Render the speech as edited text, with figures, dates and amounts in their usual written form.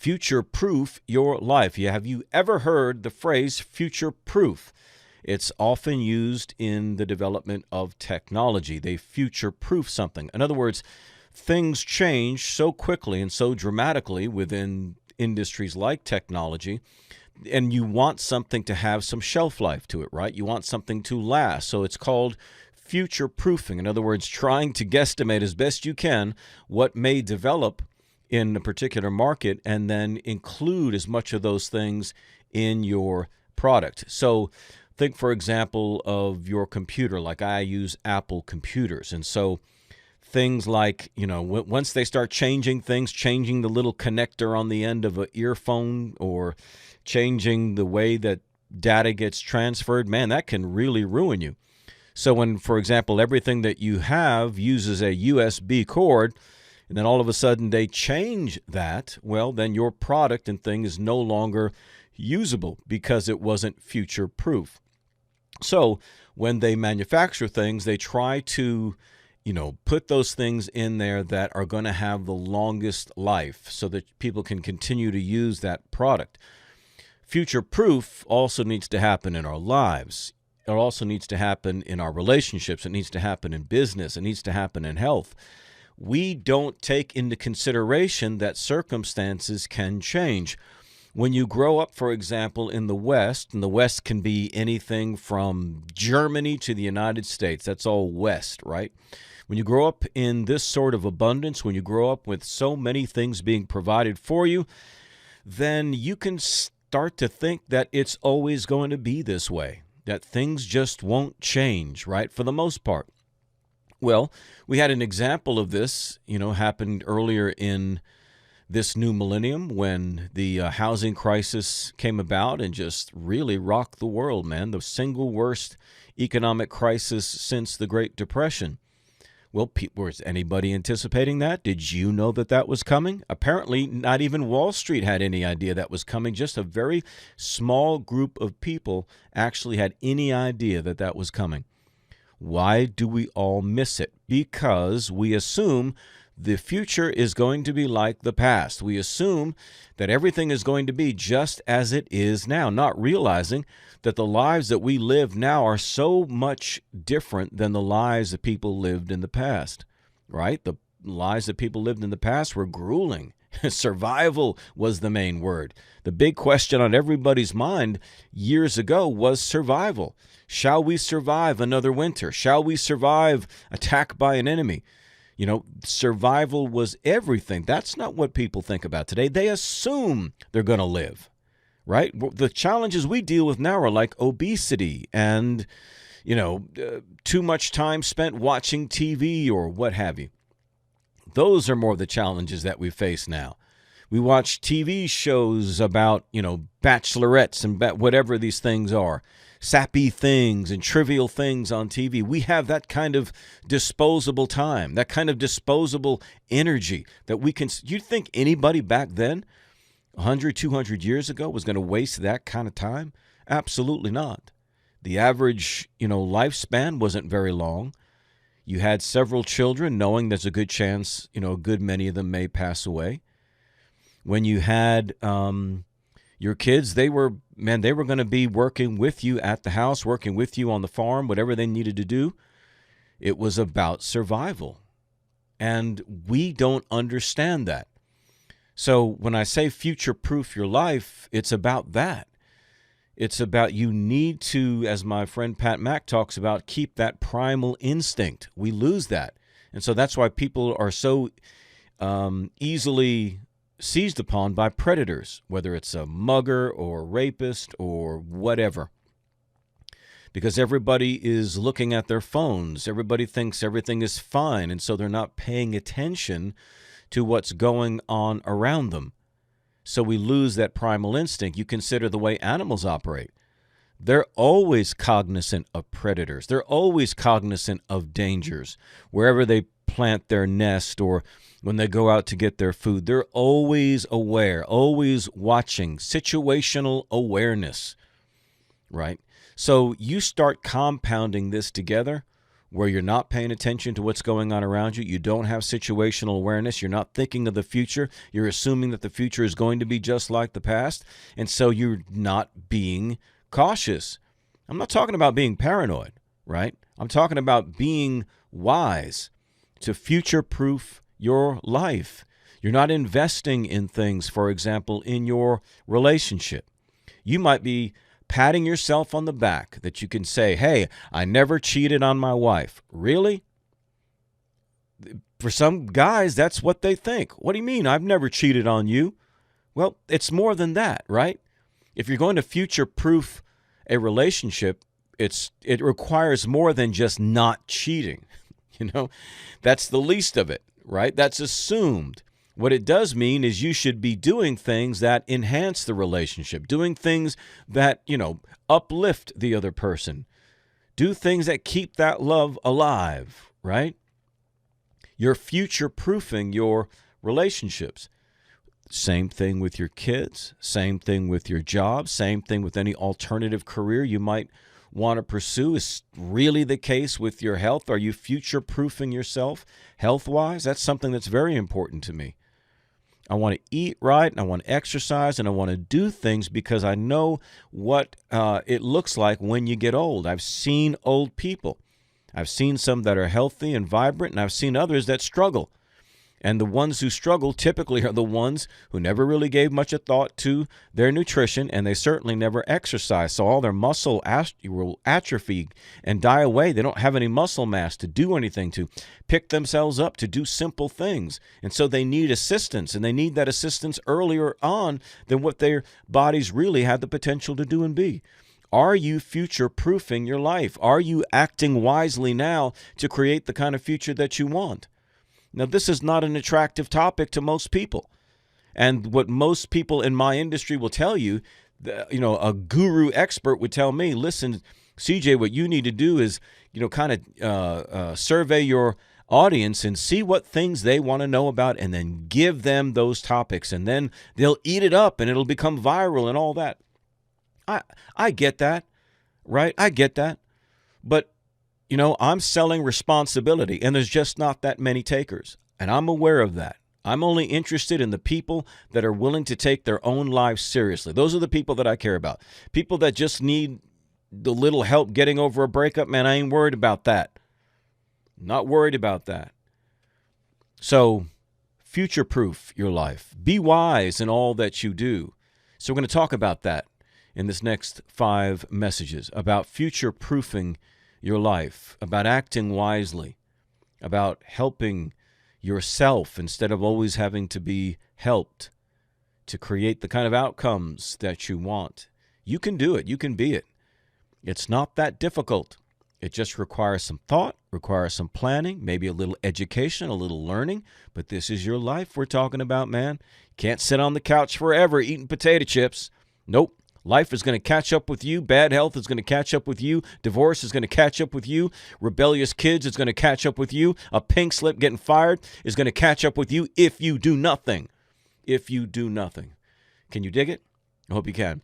future-proof your life. Have you ever heard the phrase future-proof? It's often used in the development of technology. They future-proof something. In other words, things change so quickly and so dramatically within industries like technology, and you want something to have some shelf life to it, right? You want something to last. So it's called future proofing. In other words, trying to guesstimate as best you can what may develop in a particular market and then include as much of those things in your product. So think, for example, of your computer. Like I use Apple computers. And so things like, once they start changing things, changing the little connector on the end of an earphone or changing the way that data gets transferred, man, that can really ruin you. So when, for example, everything that you have uses a USB cord, and then all of a sudden they change that, well, then your product and thing is no longer usable because it wasn't future-proof. So when they manufacture things, they try to put those things in there that are going to have the longest life so that people can continue to use that product. Future-proof also needs to happen in our lives. It also needs to happen in our relationships. It needs to happen in business. It needs to happen in health. We don't take into consideration that circumstances can change. When you grow up, for example, in the West, and the West can be anything from Germany to the United States, that's all West, right? When you grow up in this sort of abundance, when you grow up with so many things being provided for you, then you can start to think that it's always going to be this way, that things just won't change, right, for the most part. Well, we had an example of this, happened earlier in this new millennium when the housing crisis came about and just really rocked the world, man. The single worst economic crisis since the Great Depression. Well, was anybody anticipating that? Did you know that that was coming? Apparently, not even Wall Street had any idea that was coming. Just a very small group of people actually had any idea that that was coming. Why do we all miss it? Because we assume the future is going to be like the past. We assume that everything is going to be just as it is now, not realizing that the lives that we live now are so much different than the lives that people lived in the past, right? The lives that people lived in the past were grueling. Survival was the main word. The big question on everybody's mind years ago was survival. Shall we survive another winter? Shall we survive attack by an enemy? Survival was everything. That's not what people think about today. They assume they're going to live, right? The challenges we deal with now are like obesity and, too much time spent watching TV or what have you. Those are more the challenges that we face now. We watch TV shows about, bachelorettes and whatever these things are, sappy things and trivial things on TV. We have that kind of disposable time, that kind of disposable energy that we can. You'd think anybody back then, 100, 200 years ago, was going to waste that kind of time? Absolutely not. The average, lifespan wasn't very long. You had several children, knowing there's a good chance, a good many of them may pass away. When you had your kids, they were going to be working with you at the house, working with you on the farm, whatever they needed to do. It was about survival. And we don't understand that. So when I say future-proof your life, it's about that. It's about you need to, as my friend Pat Mack talks about, keep that primal instinct. We lose that. And so that's why people are so easily seized upon by predators, whether it's a mugger or a rapist or whatever. Because everybody is looking at their phones. Everybody thinks everything is fine, and so they're not paying attention to what's going on around them. So we lose that primal instinct. You consider the way animals operate. They're always cognizant of predators. They're always cognizant of dangers. Wherever they plant their nest or when they go out to get their food, they're always aware, always watching, situational awareness, right? So you start compounding this together, where you're not paying attention to what's going on around you. You don't have situational awareness. You're not thinking of the future. You're assuming that the future is going to be just like the past. And so you're not being cautious. I'm not talking about being paranoid, right? I'm talking about being wise to future-proof your life. You're not investing in things, for example, in your relationship. You might be patting yourself on the back that you can say, hey, I never cheated on my wife. Really? For some guys, that's what they think. What do you mean? I've never cheated on you. Well, it's more than that, right? If you're going to future-proof a relationship, it requires more than just not cheating. That's the least of it, right? That's assumed. What it does mean is you should be doing things that enhance the relationship, doing things that, uplift the other person, do things that keep that love alive, right? You're future-proofing your relationships. Same thing with your kids, same thing with your job, same thing with any alternative career you might want to pursue. Is really the case with your health. Are you future-proofing yourself health-wise? That's something that's very important to me. I want to eat right, and I want to exercise, and I want to do things because I know what it looks like when you get old. I've seen old people. I've seen some that are healthy and vibrant, and I've seen others that struggle. And the ones who struggle typically are the ones who never really gave much a thought to their nutrition, and they certainly never exercised. So all their muscle will atrophy and die away. They don't have any muscle mass to do anything, to pick themselves up, to do simple things. And so they need assistance, and they need that assistance earlier on than what their bodies really had the potential to do and be. Are you future-proofing your life? Are you acting wisely now to create the kind of future that you want? Now, this is not an attractive topic to most people. And what most people in my industry will tell you, a guru expert would tell me, listen, CJ, what you need to do is, survey your audience and see what things they want to know about, and then give them those topics. And then they'll eat it up and it'll become viral and all that. I get that, right? I get that. But I'm selling responsibility, and there's just not that many takers, and I'm aware of that. I'm only interested in the people that are willing to take their own lives seriously. Those are the people that I care about. People that just need the little help getting over a breakup, man, I ain't worried about that. Not worried about that. So, future-proof your life. Be wise in all that you do. So we're going to talk about that in this next 5 messages, about future-proofing your life, about acting wisely, about helping yourself instead of always having to be helped to create the kind of outcomes that you want. You can do it. You can be it. It's not that difficult. It just requires some thought, requires some planning, maybe a little education, a little learning. But this is your life we're talking about, man. You can't sit on the couch forever eating potato chips. Nope. Life is going to catch up with you. Bad health is going to catch up with you. Divorce is going to catch up with you. Rebellious kids is going to catch up with you. A pink slip getting fired is going to catch up with you if you do nothing. If you do nothing. Can you dig it? I hope you can.